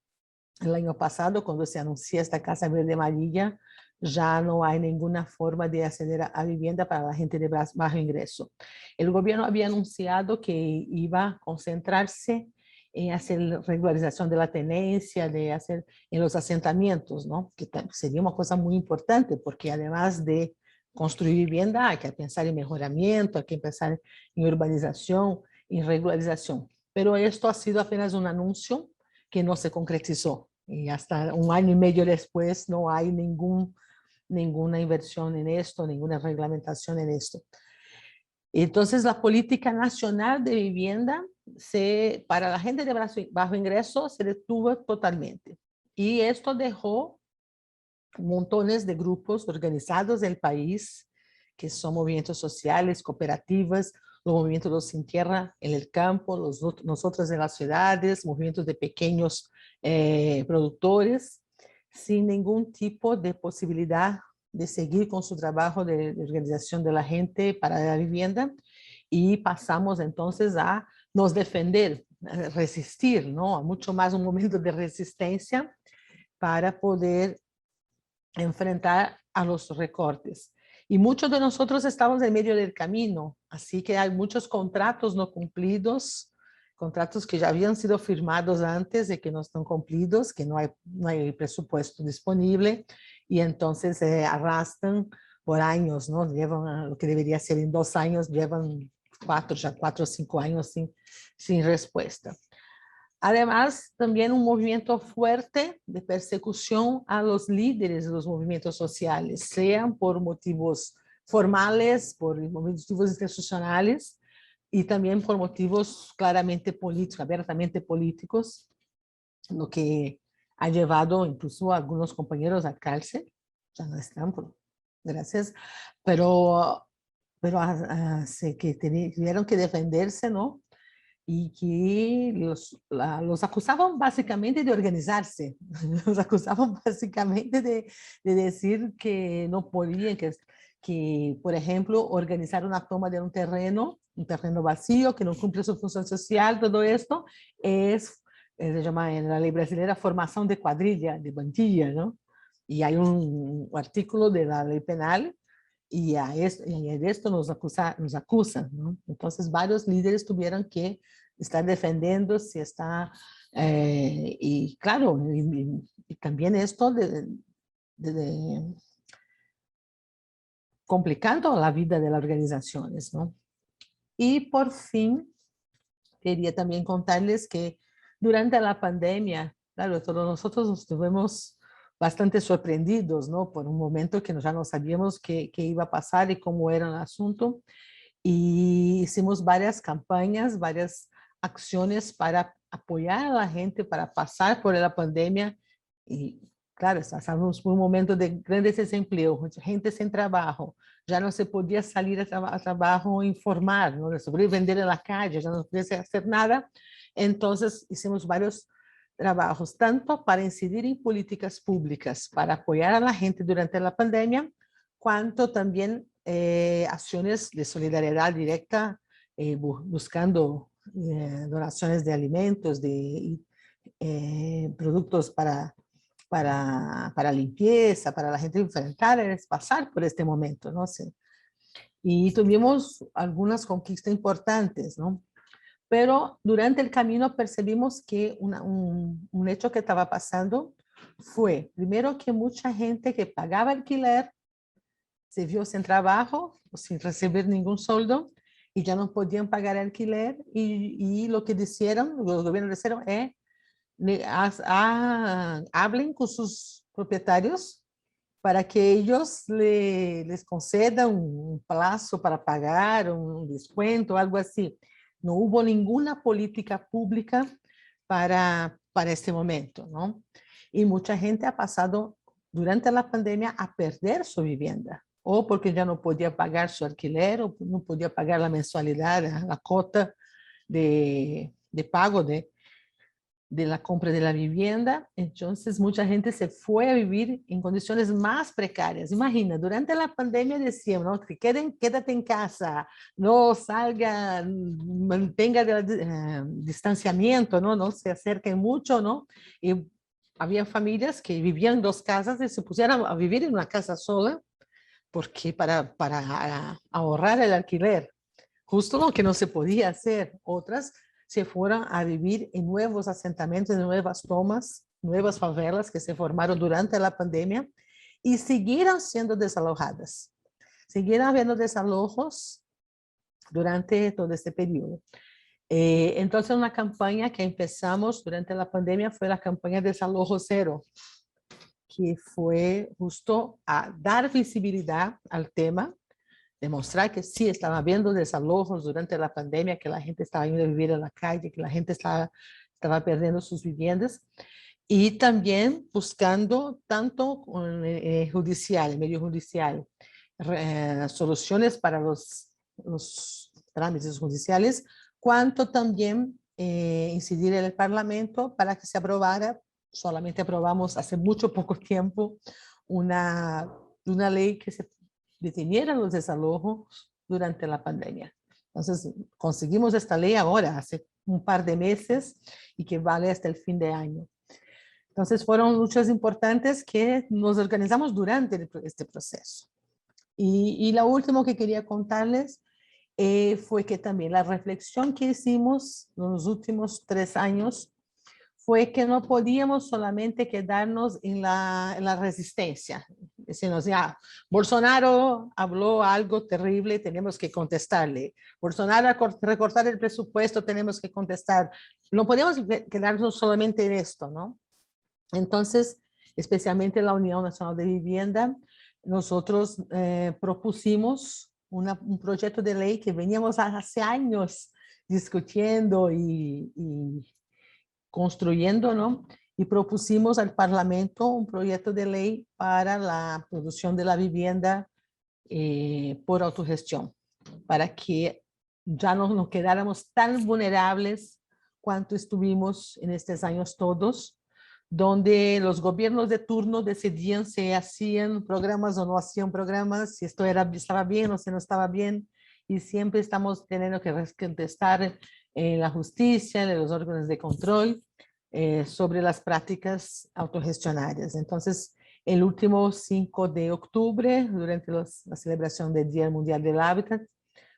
el año pasado, cuando se anunció esta Casa Verde Amarilla, ya no hay ninguna forma de acceder a vivienda para la gente de bajo ingreso. El gobierno había anunciado que iba a concentrarse en hacer regularización de la tenencia, de hacer en los asentamientos, ¿no? Que sería una cosa muy importante, porque además de construir vivienda, hay que pensar en mejoramiento, hay que pensar en urbanización, en regularización. Pero esto ha sido apenas un anuncio que no se concretizó. Y hasta un año y medio después no hay ninguna inversión en esto, ninguna reglamentación en esto. Entonces, la política nacional de vivienda para la gente de bajo ingreso se detuvo totalmente. Y esto dejó montones de grupos organizados del país, que son movimientos sociales, cooperativas, los movimientos Los Sin Tierra en el campo, nosotros en las ciudades, movimientos de pequeños productores, sin ningún tipo de posibilidad de seguir con su trabajo de organización de la gente para la vivienda, y pasamos entonces a nos defender, a resistir, ¿no? Mucho más un momento de resistencia para poder enfrentar a los recortes. Y muchos de nosotros estamos en medio del camino, así que hay muchos contratos no cumplidos, contratos que ya habían sido firmados antes y que no están cumplidos, que no hay presupuesto disponible, y entonces arrastran por años, ¿no? Llevan lo que debería ser en 2 años, llevan 4 o 5 años sin respuesta. Además, también un movimiento fuerte de persecución a los líderes de los movimientos sociales, sean por motivos formales, por motivos institucionales, y también por motivos claramente políticos, abiertamente políticos, lo que ha llevado incluso a algunos compañeros a cárcel, ya no están, gracias, pero que tuvieron que defenderse, ¿no? Y que los acusaban básicamente de organizarse, los acusaban básicamente de decir que no podían, que, por ejemplo, organizar una toma de un terreno vacío, que no cumple su función social, todo esto se llama en la ley brasileña formación de cuadrilla, de bandilla, ¿no? Y hay un artículo de la ley penal, y de esto nos acusan, ¿no? Entonces varios líderes tuvieron que estar defendiéndose, y claro, y también esto de complicando la vida de las organizaciones, ¿no? Y por fin, quería también contarles que durante la pandemia, claro, todos nosotros nos estuvimos bastante sorprendidos, ¿no? Por un momento que ya no sabíamos qué iba a pasar y cómo era el asunto. Y hicimos varias campañas, varias acciones para apoyar a la gente, para pasar por la pandemia. Y claro, estábamos por un momento de grande desempleo, gente sin trabajo, ya no se podía salir a trabajo informal, ¿no? Sobrevivir en la calle, ya no podía hacer nada. Entonces hicimos varios trabajos, tanto para incidir en políticas públicas, para apoyar a la gente durante la pandemia, cuanto también acciones de solidaridad directa, buscando donaciones de alimentos, de productos para limpieza, para la gente enfrentar, pasar por este momento, ¿no? Sí. Y tuvimos algunas conquistas importantes, ¿no? Pero durante el camino percibimos que un hecho que estaba pasando fue, primero, que mucha gente que pagaba alquiler se vio sin trabajo, sin recibir ningún sueldo, y ya no podían pagar alquiler, y lo que dijeron, los gobiernos dijeron, hablen con sus propietarios para que ellos les concedan un plazo para pagar, un descuento, algo así. No hubo ninguna política pública para este momento, ¿no? Y mucha gente ha pasado durante la pandemia a perder su vivienda, o porque ya no podía pagar su alquiler, o no podía pagar la mensualidad, la cuota de pago de la compra de la vivienda. Entonces mucha gente se fue a vivir en condiciones más precarias. Imagina, durante la pandemia decían, ¿no? Que quédate en casa, no salga, mantenga distanciamiento, ¿no? No se acerquen mucho, ¿no? Y había familias que vivían en 2 casas y se pusieron a vivir en una casa sola, porque para ahorrar el alquiler, justo lo que no se podía hacer. Otras se fueron a vivir en nuevos asentamientos, en nuevas tomas, nuevas favelas que se formaron durante la pandemia, y siguieron siendo desalojadas. Siguieron habiendo desalojos durante todo este periodo. Entonces, una campaña que empezamos durante la pandemia fue la campaña Desalojo Cero, que fue justo a dar visibilidad al tema, demostrar que sí estaba habiendo desalojos durante la pandemia, que la gente estaba yendo a vivir en la calle, que la gente estaba perdiendo sus viviendas, y también buscando tanto con el judicial, el medio judicial, soluciones para los trámites judiciales, cuanto también incidir en el Parlamento para que se aprobara. Solamente aprobamos hace poco tiempo una ley que se deteniera los desalojos durante la pandemia. Entonces, conseguimos esta ley ahora, hace un par de meses, y que vale hasta el fin de año. Entonces, fueron luchas importantes que nos organizamos durante este proceso. Y lo último que quería contarles fue que también la reflexión que hicimos en los últimos 3 años fue que no podíamos solamente quedarnos en la resistencia. Decimos, ya, Bolsonaro habló algo terrible, tenemos que contestarle. Bolsonaro recortar el presupuesto, tenemos que contestar. No podíamos quedarnos solamente en esto, ¿no? Entonces, especialmente la Unión Nacional de Vivienda, nosotros propusimos un proyecto de ley que veníamos hace años discutiendo y construyendo, ¿no? Y propusimos al Parlamento un proyecto de ley para la producción de la vivienda por autogestión, para que ya no nos quedáramos tan vulnerables cuanto estuvimos en estos años todos, donde los gobiernos de turno decidían si hacían programas o no hacían programas, si esto estaba bien o si no estaba bien, y siempre estamos teniendo que contestar en la justicia, en los órganos de control, sobre las prácticas autogestionarias. Entonces, el último 5 de octubre, durante la celebración del Día Mundial del Hábitat,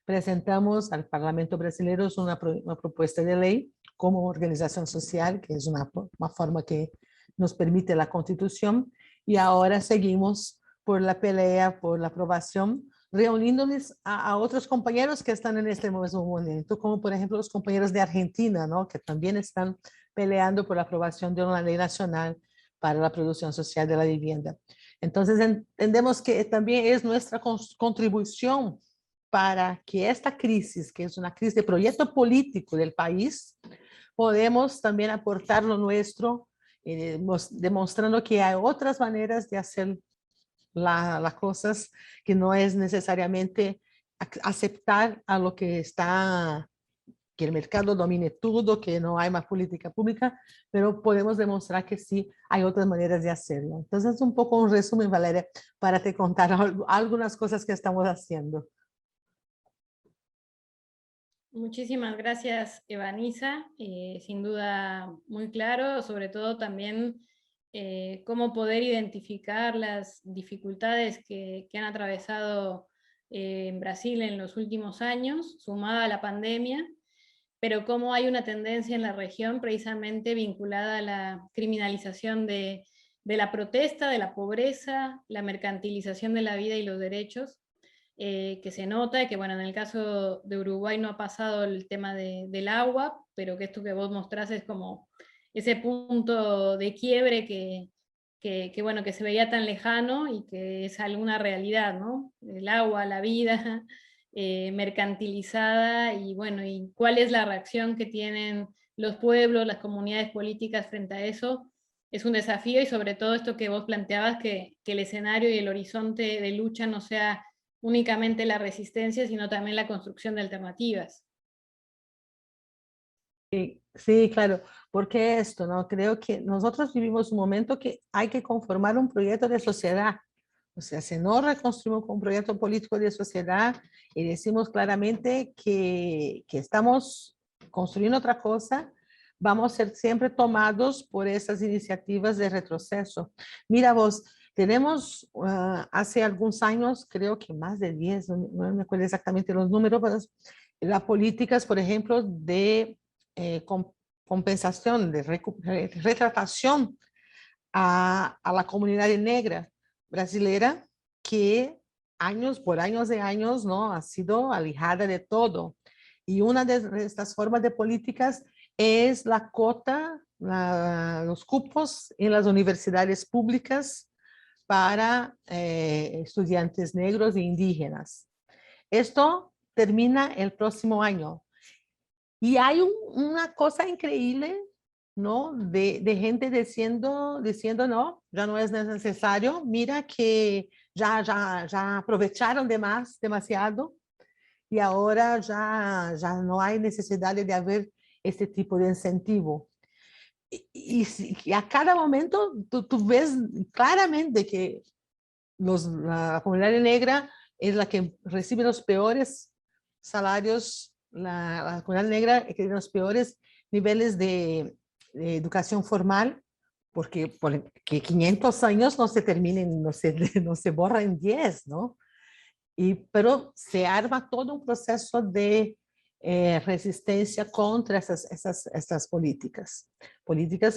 presentamos al Parlamento brasileño una propuesta de ley como organización social, que es una forma que nos permite la Constitución, y ahora seguimos por la pelea, por la aprobación, reuniéndonos a otros compañeros que están en este mismo momento, como por ejemplo los compañeros de Argentina, ¿no? Que también están peleando por la aprobación de una ley nacional para la producción social de la vivienda. Entonces entendemos que también es nuestra contribución para que esta crisis, que es una crisis de proyecto político del país, podemos también aportar lo nuestro, demostrando que hay otras maneras de hacer las cosas, que no es necesariamente aceptar a lo que está, que el mercado domine todo, que no hay más política pública, pero podemos demostrar que sí hay otras maneras de hacerlo. Entonces es un poco un resumen, Valeria, para te contar algunas cosas que estamos haciendo. Muchísimas gracias, Evaniza. Sin duda muy claro, sobre todo también cómo poder identificar las dificultades que han atravesado en Brasil en los últimos años, sumada a la pandemia, pero cómo hay una tendencia en la región precisamente vinculada a la criminalización de la protesta, de la pobreza, la mercantilización de la vida y los derechos, que se nota, y que bueno, en el caso de Uruguay no ha pasado el tema del agua, pero que esto que vos mostrás es como ese punto de quiebre bueno, que se veía tan lejano y que es alguna realidad, ¿no? El agua, la vida mercantilizada, y bueno, y cuál es la reacción que tienen los pueblos, las comunidades políticas frente a eso. Es un desafío, y sobre todo esto que vos planteabas, que el escenario y el horizonte de lucha no sea únicamente la resistencia, sino también la construcción de alternativas. Sí, claro, porque esto, ¿no? Creo que nosotros vivimos un momento que hay que conformar un proyecto de sociedad. O sea, si no reconstruimos un proyecto político de sociedad y decimos claramente que estamos construyendo otra cosa, vamos a ser siempre tomados por esas iniciativas de retroceso. Mira vos, tenemos hace algunos años, creo que más de 10, no me acuerdo exactamente los números, pero las políticas, por ejemplo, de compensación, de retratación a la comunidad negra brasilera, que años por años de años, ¿no? Ha sido alejada de todo. Y una de estas formas de políticas es la cota, los cupos en las universidades públicas para estudiantes negros e indígenas. Esto termina el próximo año. Y hay una cosa increíble ¿no? De gente diciendo, no, ya no es necesario, mira que ya aprovecharon demasiado y ahora ya no hay necesidad de haber este tipo de incentivo. Y a cada momento tú ves claramente que la comunidad negra es la que recibe los peores salarios, la comunidad negra que tiene los peores niveles de educación formal, porque 500 años no se terminen, no se borra en 10, ¿no? Pero se arma todo un proceso de resistencia contra estas políticas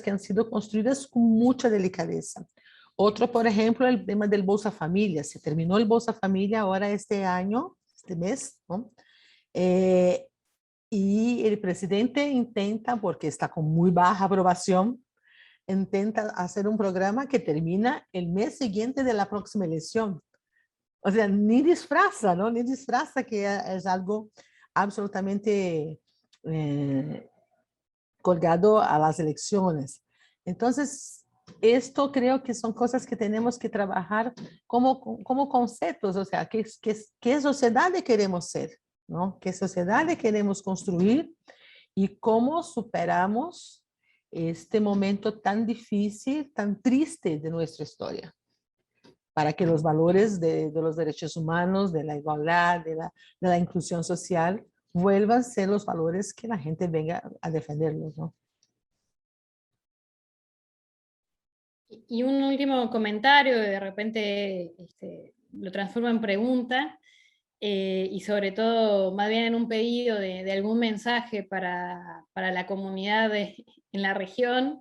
que han sido construidas con mucha delicadeza. Otro, por ejemplo, el tema del Bolsa Familia. Se terminó el Bolsa Familia ahora este año, este mes, ¿no? Y el presidente intenta, porque está con muy baja aprobación, intenta hacer un programa que termina el mes siguiente de la próxima elección. O sea, ni disfraza, ¿no? Ni disfraza que es algo absolutamente colgado a las elecciones. Entonces, esto creo que son cosas que tenemos que trabajar como conceptos, o sea, ¿qué sociedad queremos ser? ¿No? ¿Qué sociedad queremos construir? Y cómo superamos este momento tan difícil, tan triste de nuestra historia, para que los valores de los derechos humanos, de la igualdad, de la inclusión social, vuelvan a ser los valores que la gente venga a defenderlos, ¿no? Y un último comentario, de repente lo transformo en pregunta, y sobre todo más bien en un pedido de algún mensaje para la comunidad en la región,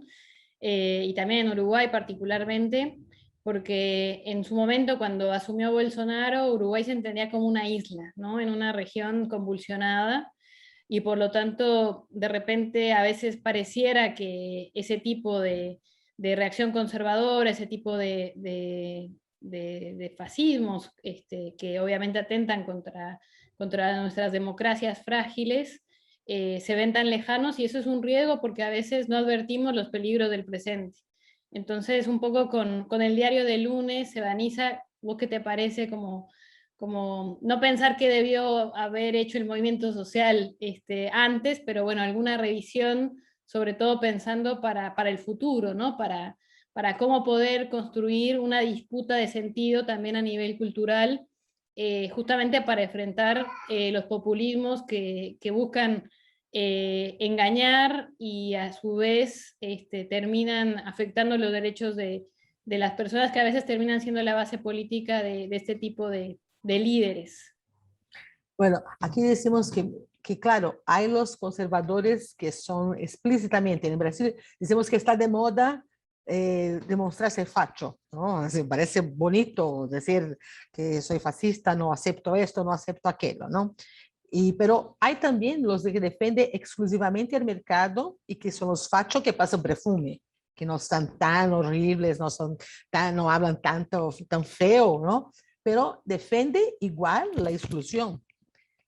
y también en Uruguay particularmente, porque en su momento cuando asumió Bolsonaro, Uruguay se entendía como una isla, ¿no? En una región convulsionada, y por lo tanto de repente a veces pareciera que ese tipo de reacción conservadora, ese tipo de fascismos que obviamente atentan contra nuestras democracias frágiles, se ven tan lejanos, y eso es un riesgo porque a veces no advertimos los peligros del presente. Entonces, un poco con el diario de lunes, Sebaniza, ¿vos qué te parece como no pensar que debió haber hecho el movimiento social antes, pero bueno, alguna revisión, sobre todo pensando para el futuro, ¿no? Para cómo poder construir una disputa de sentido también a nivel cultural, justamente para enfrentar los populismos que buscan engañar y a su vez terminan afectando los derechos de las personas, que a veces terminan siendo la base política de este tipo de líderes. Bueno, aquí decimos que claro, hay los conservadores que son explícitamente, en Brasil decimos que está de moda demostrarse facho, ¿no? Así, parece bonito decir que soy fascista, no acepto esto, no acepto aquello, ¿no? Pero hay también los que defienden exclusivamente el mercado y que son los fachos que pasan perfume, que no están tan horribles, no hablan tan feo, ¿no? Pero defiende igual la exclusión,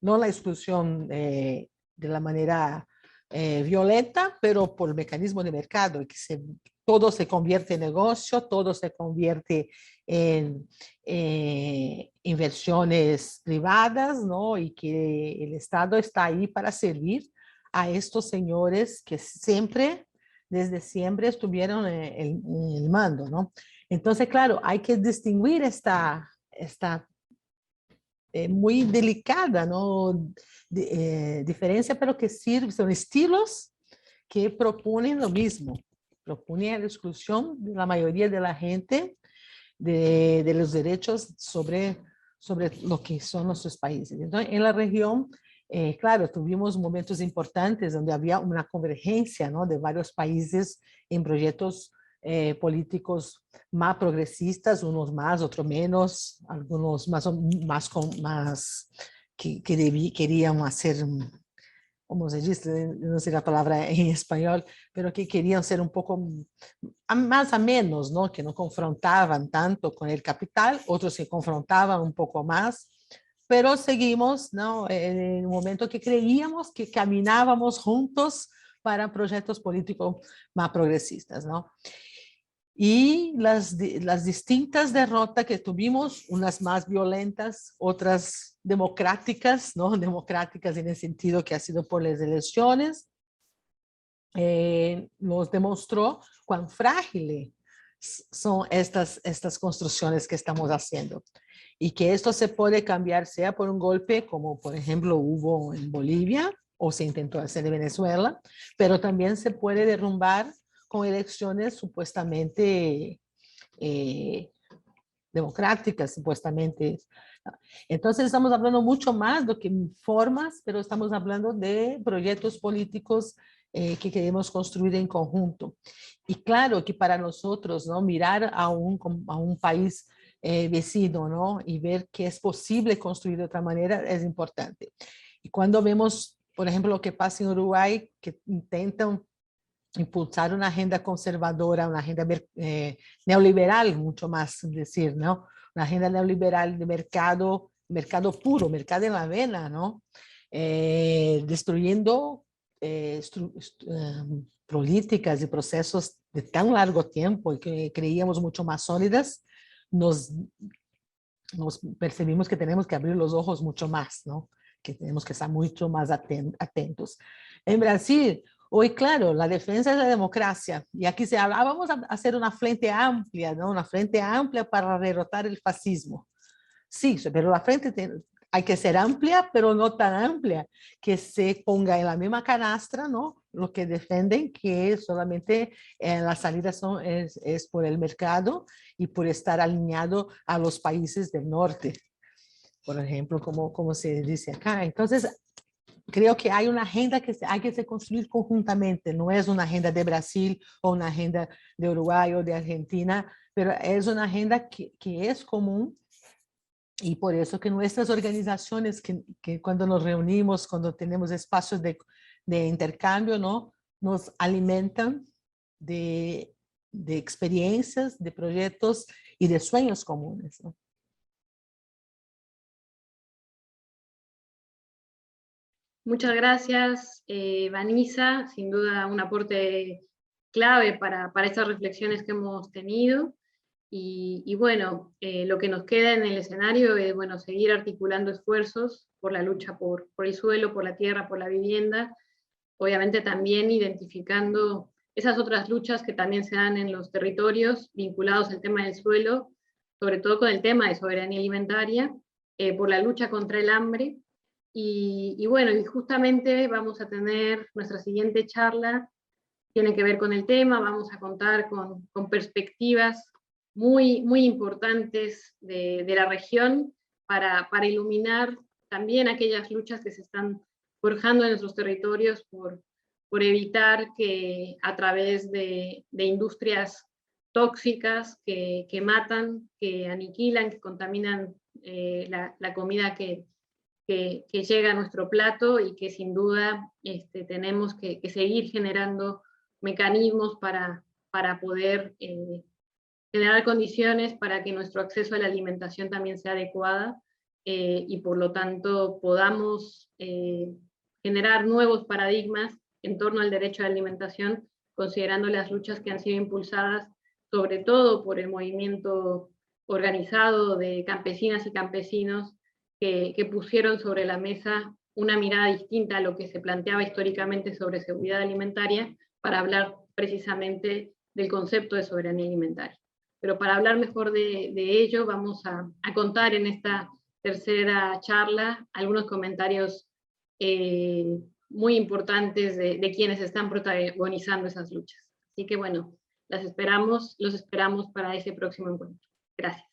no la exclusión de la manera violenta, pero por el mecanismo de mercado, que todo se convierte en negocio, todo se convierte en inversiones privadas, ¿no? Y que el Estado está ahí para servir a estos señores que siempre, desde siempre, estuvieron en el mando, ¿no? Entonces, claro, hay que distinguir esta muy delicada, ¿no? Diferencia, pero que sirve, son estilos que proponen lo mismo, proponen la exclusión de la mayoría de la gente de los derechos sobre lo que son nuestros países. Entonces, en la región, claro, tuvimos momentos importantes donde había una convergencia, ¿no? De varios países en proyectos políticos más progresistas, unos más, otros menos, algunos más que querían hacer, como se dice, no sé la palabra en español, pero que querían ser un poco más a menos, ¿no? Que no confrontaban tanto con el capital, otros se confrontaban un poco más, pero seguimos, ¿no? En el momento que creíamos que caminábamos juntos para proyectos políticos más progresistas, ¿no? Y las distintas derrotas que tuvimos, unas más violentas, otras democráticas, ¿no? Democráticas en el sentido que ha sido por las elecciones, nos demostró cuán frágiles son estas construcciones que estamos haciendo. Y que esto se puede cambiar, sea por un golpe, como por ejemplo hubo en Bolivia, o se intentó hacer en Venezuela, pero también se puede derrumbar con elecciones supuestamente democráticas, supuestamente. Entonces estamos hablando mucho más de que formas, pero estamos hablando de proyectos políticos que queremos construir en conjunto. Y claro que para nosotros, ¿no? Mirar a un país vecino, ¿no? Y ver que es posible construir de otra manera es importante. Y cuando vemos, por ejemplo, lo que pasa en Uruguay, que intentan impulsar una agenda conservadora, una agenda neoliberal, mucho más decir, ¿no? Una agenda neoliberal de mercado puro, mercado en la vena, ¿no? Destruyendo políticas y procesos de tan largo tiempo y que creíamos mucho más sólidas, nos percibimos que tenemos que abrir los ojos mucho más, ¿no? Que tenemos que estar mucho más atentos. En Brasil, hoy, claro, la defensa de la democracia, y aquí se habla, vamos a hacer una frente amplia, ¿no? Una frente amplia para derrotar el fascismo. Sí, pero la frente hay que ser amplia, pero no tan amplia, que se ponga en la misma canastra, ¿no? Lo que defienden, que solamente la salida es por el mercado y por estar alineado a los países del norte, por ejemplo, como se dice acá. Entonces, creo que hay una agenda que hay que construir conjuntamente, no es una agenda de Brasil o una agenda de Uruguay o de Argentina, pero es una agenda que es común. Y por eso que nuestras organizaciones, que cuando nos reunimos, cuando tenemos espacios de intercambio, ¿no? Nos alimentan de experiencias, de proyectos y de sueños comunes, ¿no? Muchas gracias, Vanessa. Sin duda un aporte clave para estas reflexiones que hemos tenido. Y bueno, lo que nos queda en el escenario es bueno, seguir articulando esfuerzos por la lucha por el suelo, por la tierra, por la vivienda. Obviamente también identificando esas otras luchas que también se dan en los territorios vinculados al tema del suelo, sobre todo con el tema de soberanía alimentaria, por la lucha contra el hambre. Y bueno, y justamente vamos a tener nuestra siguiente charla, tiene que ver con el tema, vamos a contar con perspectivas muy, muy importantes de la región para iluminar también aquellas luchas que se están forjando en nuestros territorios por evitar que a través de industrias tóxicas que matan, que aniquilan, que contaminan la comida que llega a nuestro plato y que sin duda tenemos que seguir generando mecanismos para poder generar condiciones para que nuestro acceso a la alimentación también sea adecuada y por lo tanto podamos generar nuevos paradigmas en torno al derecho a la alimentación, considerando las luchas que han sido impulsadas sobre todo por el movimiento organizado de campesinas y campesinos que pusieron sobre la mesa una mirada distinta a lo que se planteaba históricamente sobre seguridad alimentaria para hablar precisamente del concepto de soberanía alimentaria. Pero para hablar mejor de ello vamos a contar en esta tercera charla algunos comentarios muy importantes de quienes están protagonizando esas luchas. Así que bueno, los esperamos para ese próximo encuentro. Gracias.